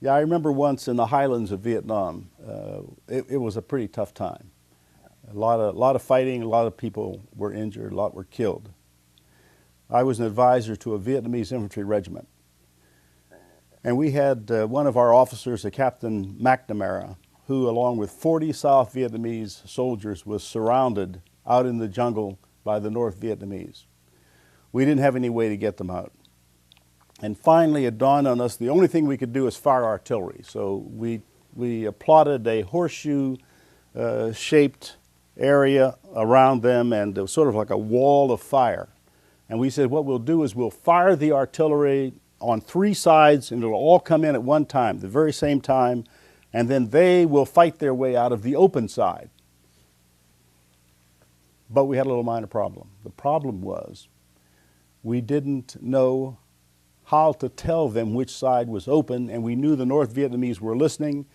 Yeah, I remember once in the highlands of Vietnam, it was a pretty tough time. A lot of fighting, a lot of people were injured, a lot were killed. I was an advisor to a Vietnamese infantry regiment. And we had one of our officers, a Captain McNamara, who along with 40 South Vietnamese soldiers was surrounded out in the jungle by the North Vietnamese. We didn't have any way to get them out. And finally it dawned on us the only thing we could do is fire artillery. So we plotted a horseshoe shaped area around them, and it was sort of like a wall of fire. And we said what we'll do is we'll fire the artillery on 3 sides, and it'll all come in at one time, the very same time, and then they will fight their way out of the open side. But we had a little minor problem. The problem was we didn't know how to tell them which side was open, and we knew the North Vietnamese were listening.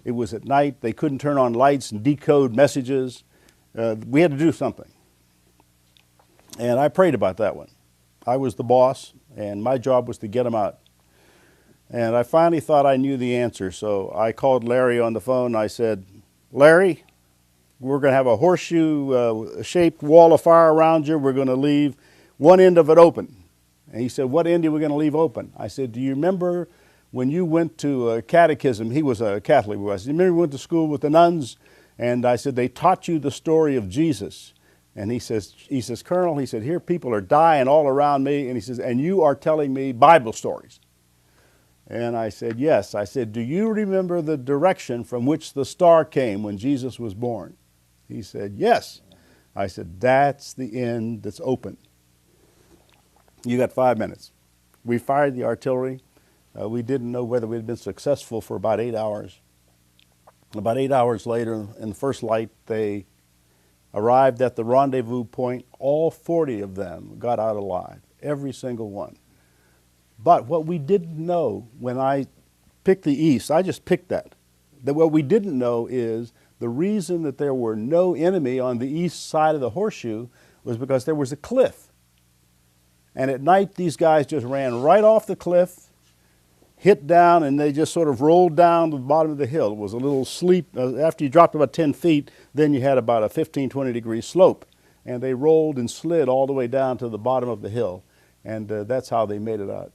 It was at night. They couldn't turn on lights and decode messages. We had to do something. And I prayed about that one. I was the boss, and my job was to get them out. And I finally thought I knew the answer, so I called Larry on the phone. I said, Larry, we're going to have a horseshoe-shaped wall of fire around you. We're going to leave one end of it open. And he said, what end are we going to leave open? I said, do you remember when you went to catechism? He was a Catholic. I said, you remember you went to school with the nuns? And I said, they taught you the story of Jesus. And he says, Colonel, he said, here people are dying all around me. And he says, and you are telling me Bible stories. And I said, yes. I said, do you remember the direction from which the star came when Jesus was born? He said, yes. I said, that's the end that's open. You got 5 minutes. We fired the artillery. We didn't know whether we'd been successful for about 8 hours. About 8 hours later, in the first light, they arrived at the rendezvous point. All 40 of them got out alive, every single one. But what we didn't know when I picked the east, I just picked that what we didn't know is the reason that there were no enemy on the east side of the horseshoe was because there was a cliff. And at night, these guys just ran right off the cliff, hit down, and they just sort of rolled down to the bottom of the hill. It was a little steep. After you dropped about 10 feet, then you had about a 15, 20-degree slope. And they rolled and slid all the way down to the bottom of the hill. And that's how they made it out.